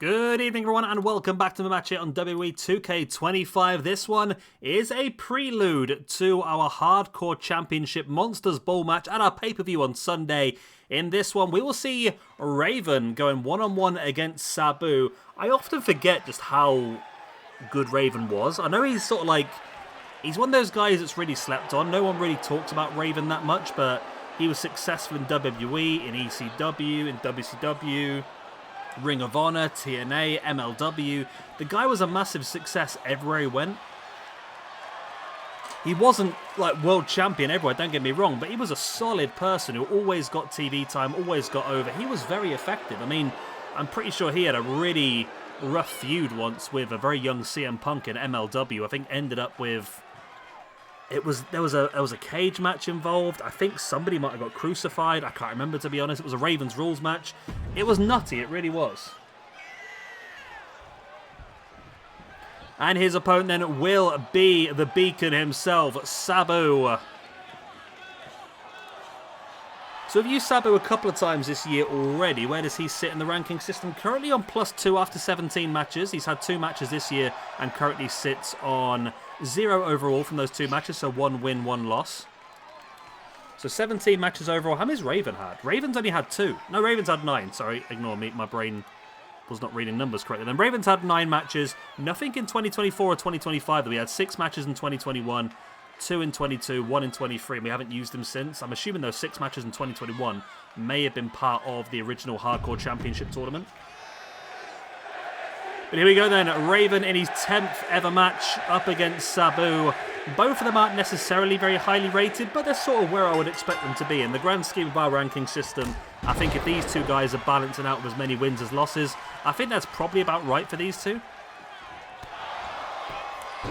Good evening everyone and welcome back to the match here on WWE 2K25. This one is a prelude to our Hardcore Championship Monsters Ball match at our pay-per-view on Sunday. In this one we will see Raven going one-on-one against Sabu. I often forget just how good Raven was. I know he's sort of like, he's one of those guys that's really slept on. No one really talks about Raven that much, but he was successful in WWE, in ECW, in WCW, Ring of Honor, TNA, MLW. The guy was a massive success everywhere he went. He wasn't like world champion everywhere, don't get me wrong, but he was a solid person who always got TV time, always got over. He was very effective. I mean, I'm pretty sure he had a really rough feud once with a very young CM Punk in MLW. I think ended up with... There was a cage match involved. I think somebody might have got crucified. I can't remember, to be honest. It was a Ravens rules match. It was nutty, it really was. And his opponent then will be the Beacon himself, Sabu. So we've used Sabu a couple of times this year already. Where does he sit in the ranking system? Currently on +2 after 17 matches. He's had 2 matches this year and currently sits on 0 overall from those 2 matches, so 1 win, 1 loss. So 17 matches overall. How many's Raven had? Raven's only had 2. No, Raven's had 9. Sorry, ignore me. My brain was not reading numbers correctly. Then Raven's had 9 matches. Nothing in 2024 or 2025. We had 6 matches in 2021, 2 in 22, 1 in 23, and we haven't used him since. I'm assuming those 6 matches in 2021 may have been part of the original Hardcore Championship tournament. But here we go then, Raven in his 10th ever match up against Sabu. Both of them aren't necessarily very highly rated, but they're sort of where I would expect them to be. In the grand scheme of our ranking system, I think if these two guys are balancing out with as many wins as losses, I think that's probably about right for these two.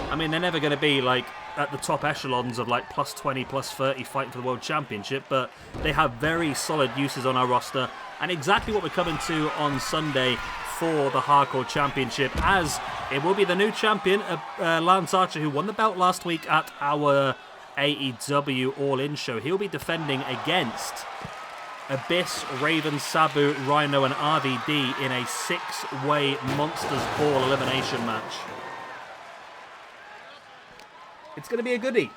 I mean, they're never going to be like at the top echelons of like +20, +30 fighting for the World Championship, but they have very solid uses on our roster, and exactly what we're coming to on Sunday for the Hardcore Championship, as it will be the new champion, Lance Archer, who won the belt last week at our AEW All-In show. He'll be defending against Abyss, Raven, Sabu, Rhino, and RVD in a 6-way Monsters Ball elimination match. It's going to be a goodie.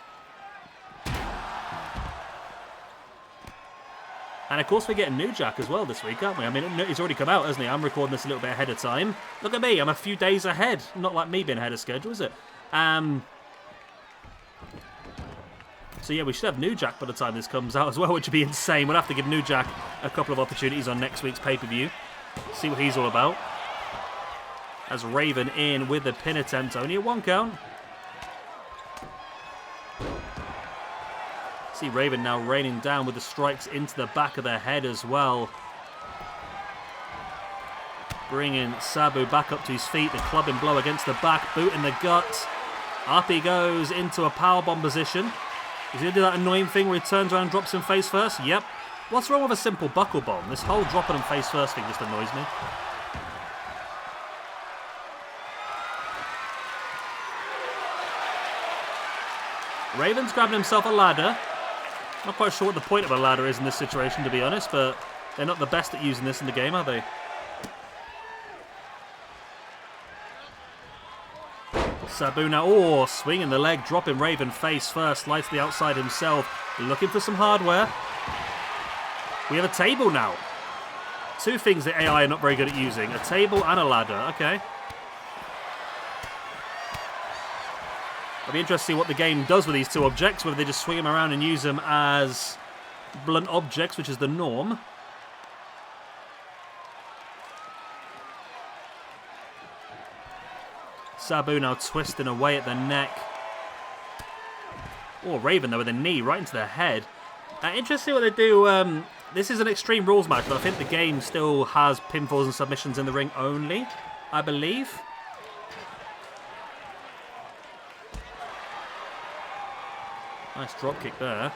And of course we're getting New Jack as well this week, aren't we? I mean, he's already come out, hasn't he? I'm recording this a little bit ahead of time. Look at me, I'm a few days ahead. Not like me being ahead of schedule, is it? So yeah, we should have New Jack by the time this comes out as well, which would be insane. We'll have to give New Jack a couple of opportunities on next week's pay-per-view. See what he's all about. As Raven in with the pin attempt, only a 1 count. See Raven now raining down with the strikes into the back of their head as well. Bringing Sabu back up to his feet. The clubbing blow against the back. Boot in the gut. Up he goes into a powerbomb position. He's going to do that annoying thing where he turns around and drops him face first. Yep. What's wrong with a simple buckle bomb? This whole dropping him face first thing just annoys me. Raven's grabbing himself a ladder. Not quite sure what the point of a ladder is in this situation, to be honest, but they're not the best at using this in the game, are they? Sabu now, swinging the leg, dropping Raven face first, slides to the outside himself, looking for some hardware. We have a table now. 2 things that AI are not very good at using, a table and a ladder, okay. I'll be interested to see what the game does with these 2 objects, whether they just swing them around and use them as blunt objects, which is the norm. Sabu now twisting away at the neck. Oh, Raven though with a knee right into the head. Interesting what they do. This is an Extreme Rules match, but I think the game still has pinfalls and submissions in the ring only, I believe. Nice dropkick there.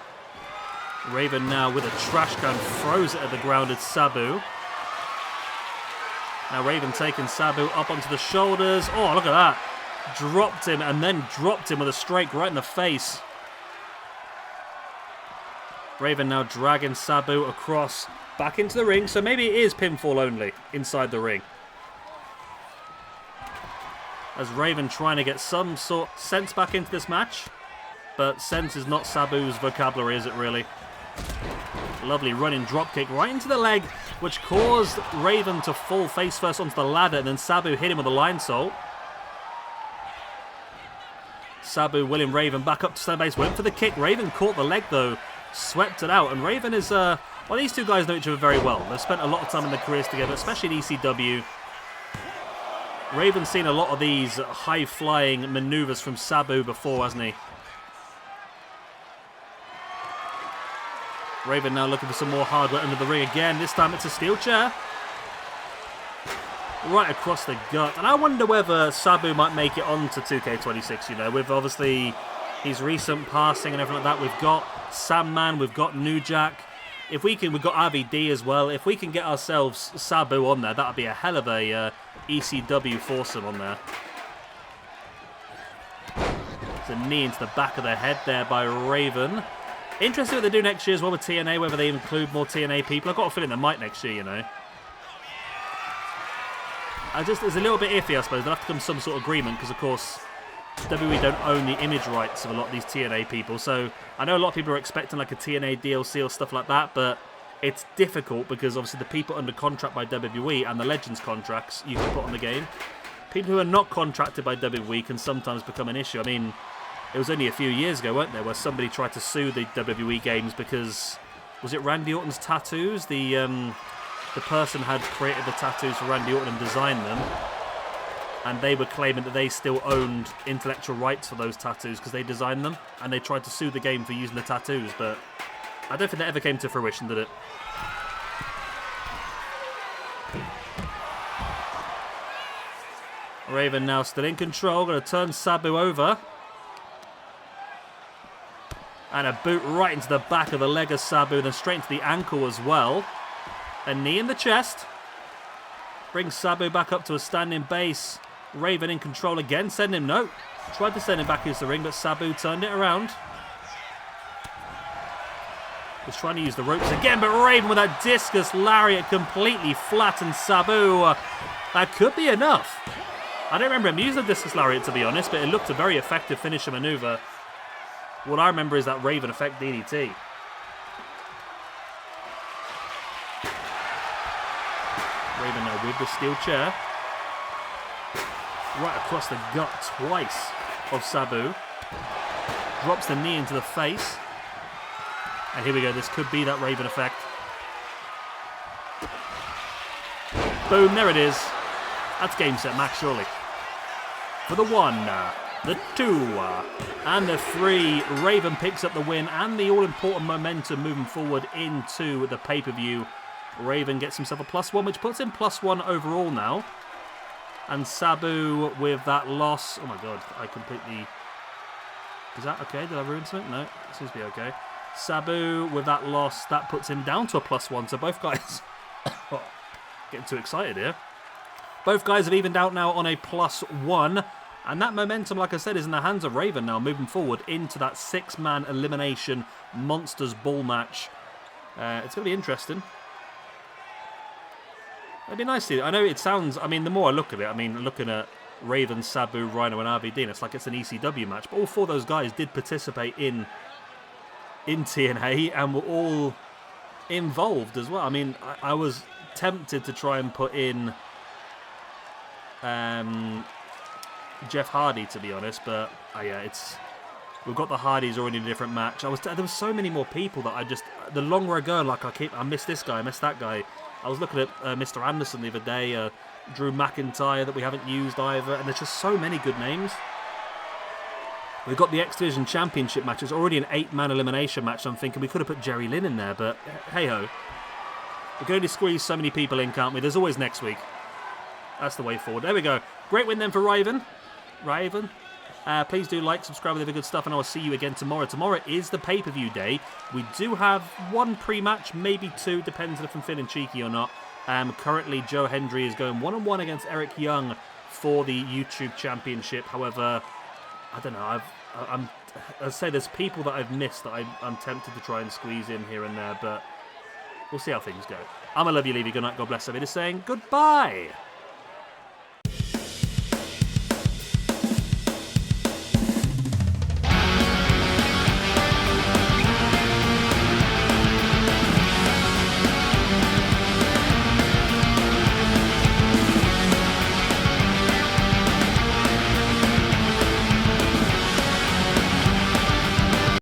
Raven now with a trash can, throws it at the ground at Sabu. Now Raven taking Sabu up onto the shoulders. Oh, look at that. Dropped him and then dropped him with a strike right in the face. Raven now dragging Sabu across back into the ring. So maybe it is pinfall only inside the ring. as Raven trying to get some sort of sense back into this match. But sense is not Sabu's vocabulary, is it really? Lovely running dropkick right into the leg, which caused Raven to fall face first onto the ladder, and then Sabu hit him with a lion salt. Sabu willing Raven back up to stand base, went for the kick. Raven caught the leg though, swept it out, and Raven is, well, these two guys know each other very well. They've spent a lot of time in their careers together, especially in ECW. Raven's seen a lot of these high-flying maneuvers from Sabu before, hasn't he? Raven now looking for some more hardware under the ring again. This time it's a steel chair. Right across the gut. And I wonder whether Sabu might make it onto 2K26, you know, with obviously his recent passing and everything like that. We've got Sandman, we've got New Jack. If we can, we've got RVD as well. If we can get ourselves Sabu on there, that would be a hell of a ECW foursome on there. It's a knee into the back of the head there by Raven. Interesting what they do next year as well with TNA, whether they include more TNA people. I've got a feeling they might next year, you know. It's a little bit iffy, I suppose. There'll have to come some sort of agreement because, of course, WWE don't own the image rights of a lot of these TNA people. So I know a lot of people are expecting like a TNA DLC or stuff like that, but it's difficult because obviously the people under contract by WWE and the Legends contracts you can put on the game. People who are not contracted by WWE can sometimes become an issue. I mean, it was only a few years ago, weren't there, where somebody tried to sue the WWE games because, was it Randy Orton's tattoos? The person had created the tattoos for Randy Orton and designed them, and they were claiming that they still owned intellectual rights for those tattoos because they designed them, and they tried to sue the game for using the tattoos, but I don't think that ever came to fruition, did it? Raven now still in control, going to turn Sabu over. And a boot right into the back of the leg of Sabu, then straight into the ankle as well. A knee in the chest. Brings Sabu back up to a standing base. Raven in control again. Send him, no. Tried to send him back into the ring, but Sabu turned it around. Was trying to use the ropes again, but Raven with that discus lariat completely flattened Sabu. That could be enough. I don't remember him using the discus lariat, to be honest, but it looked a very effective finisher maneuver. What I remember is that Raven effect DDT. Raven now with the steel chair. Right across the gut twice of Sabu. Drops the knee into the face. And here we go, this could be that Raven effect. Boom, there it is. That's game, set, match, surely. For the 1, the 2, and the 3. Raven picks up the win and the all-important momentum moving forward into the pay-per-view. Raven gets himself a +1, which puts him +1 overall now. And Sabu with that loss. Oh my god, I completely... Is that okay? Did I ruin something? No, it seems to be okay. Sabu with that loss, that puts him down to a +1. So both guys... oh, getting too excited here. Both guys have evened out now on a +1. And that momentum, like I said, is in the hands of Raven now, moving forward into that 6-man elimination Monsters Ball match. It's going to be interesting. It'd be nice to see. I know it sounds, I mean, the more I look at it, I mean, looking at Raven, Sabu, Rhino, and RVD, and it's like it's an ECW match. But all 4 of those guys did participate in TNA and were all involved as well. I mean, I was tempted to try and put in Jeff Hardy, to be honest, but yeah, we've got the Hardys already in a different match. There was so many more people that I just, the longer I go, like I missed this guy, I missed that guy. I was looking at Mr. Anderson the other day, Drew McIntyre that we haven't used either, and there's just so many good names. We've got the X Division Championship match. It's already an 8-man elimination match. I'm thinking we could have put Jerry Lynn in there, but hey-ho. We can only squeeze so many people in, can't we? There's always next week. That's the way forward. There we go. Great win then for Raven. Please do like, subscribe with the good stuff, and I will see you again tomorrow. Tomorrow is the pay-per-view day. We do have 1 pre-match, maybe 2, depends if I'm feeling cheeky or not. Currently, Joe Hendry is going 1-on-1 against Eric Young for the YouTube Championship. However, I don't know. I'd say there's people that I've missed that I'm tempted to try and squeeze in here and there, but we'll see how things go. I'm a love you, leave you. Good night. God bless. Everybody saying goodbye.